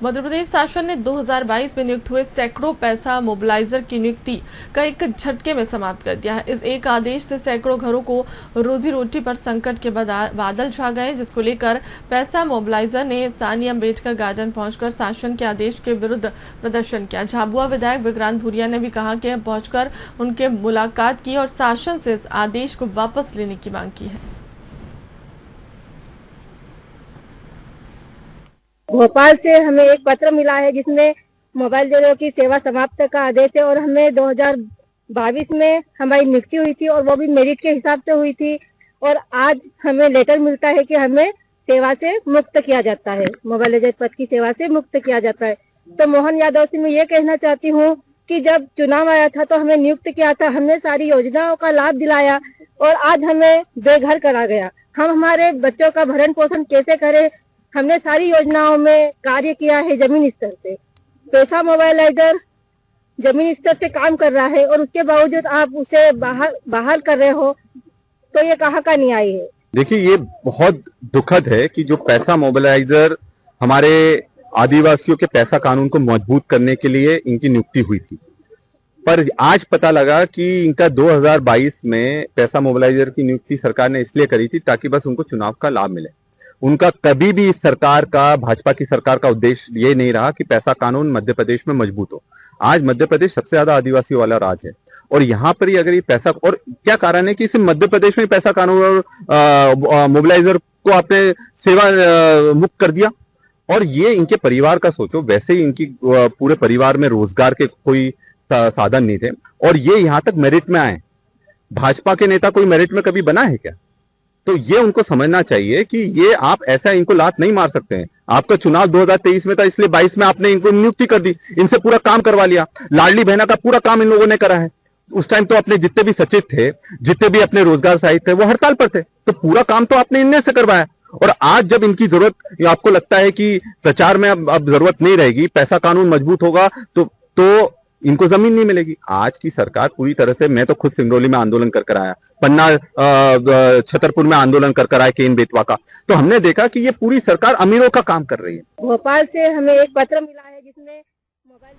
मध्य प्रदेश शासन ने 2022 में नियुक्त हुए सैकड़ों पैसा मोबिलाइजर की नियुक्ति का एक झटके में समाप्त कर दिया है। इस एक आदेश से सैकड़ों घरों को रोजी रोटी पर संकट के बादल छा गए, जिसको लेकर पैसा मोबिलाइजर ने सानी अम्बेडकर गार्डन पहुंचकर शासन के आदेश के विरुद्ध प्रदर्शन किया। झाबुआ विधायक विक्रांत भूरिया ने भी कहा कि पहुंचकर उनके मुलाकात की और शासन से इस आदेश को वापस लेने की मांग की है। भोपाल से हमें एक पत्र मिला है जिसमें मोबाइल डेयरों की सेवा समाप्त का आदेश है और हमें 2022 में हमारी नियुक्ति हुई थी और वो भी मेरिट के हिसाब से हुई थी और आज हमें लेटर मिलता है कि हमें सेवा से मुक्त किया जाता है, मोबाइल डेयर पद की सेवा से मुक्त किया जाता है। तो मोहन यादव से मैं ये कहना चाहती हूँ कि जब चुनाव आया था तो हमें नियुक्त किया था, हमने सारी योजनाओं का लाभ दिलाया और आज हमें बेघर करा गया। हम हमारे बच्चों का भरण पोषण कैसे करें? हमने सारी योजनाओं में कार्य किया है जमीन स्तर से। पैसा मोबाइलाइजर जमीन स्तर से काम कर रहा है और उसके बावजूद आप उसे बहाल कर रहे हो, तो ये कहाँ का न्याय है? देखिए, ये बहुत दुखद है कि जो पैसा मोबिलाइजर हमारे आदिवासियों के पैसा कानून को मजबूत करने के लिए इनकी नियुक्ति हुई थी, पर आज पता लगा कि इनका 2022 में पैसा मोबिलाइजर की नियुक्ति सरकार ने इसलिए करी थी ताकि बस उनको चुनाव का लाभ मिले। उनका कभी भी इस सरकार का, भाजपा की सरकार का उद्देश्य ये नहीं रहा कि पैसा कानून मध्य प्रदेश में मजबूत हो। आज मध्य प्रदेश सबसे ज्यादा आदिवासी वाला राज्य है और यहाँ पर ही अगर ये पैसा, और क्या कारण है कि सिर्फ मध्य प्रदेश में पैसा कानून और मोबिलाइजर को आपने सेवा मुक्त कर दिया। और ये इनके परिवार का सोचो, वैसे ही इनकी पूरे परिवार में रोजगार के कोई साधन नहीं थे और ये यहाँ तक मेरिट में आए। भाजपा के नेता कोई मेरिट में कभी बना है क्या? तो ये उनको समझना चाहिए कि ये आप ऐसा इनको लात नहीं मार सकते हैं। आपका चुनाव 2023 में था, इसलिए 22 में आपने इनको नियुक्ति कर दी, इनसे पूरा काम करवा लिया। लाडली बहना का पूरा काम इन लोगों ने करा है। उस टाइम तो अपने जितने भी सचिव थे, जितने भी अपने रोजगार सहायक थे, वो हड़ताल पर थे, तो पूरा काम तो आपने इनने से करवाया। और आज जब इनकी जरूरत, आपको लगता है कि प्रचार में अब जरूरत नहीं रहेगी, पैसा कानून मजबूत होगा तो इनको जमीन नहीं मिलेगी। आज की सरकार पूरी तरह से, मैं तो खुद सिंगरौली में आंदोलन कर आया, पन्ना छतरपुर में आंदोलन कर आया केन बेतवा का, तो हमने देखा कि ये पूरी सरकार अमीरों का काम कर रही है। भोपाल से हमें एक पत्र मिला है जिसमें मोबाइल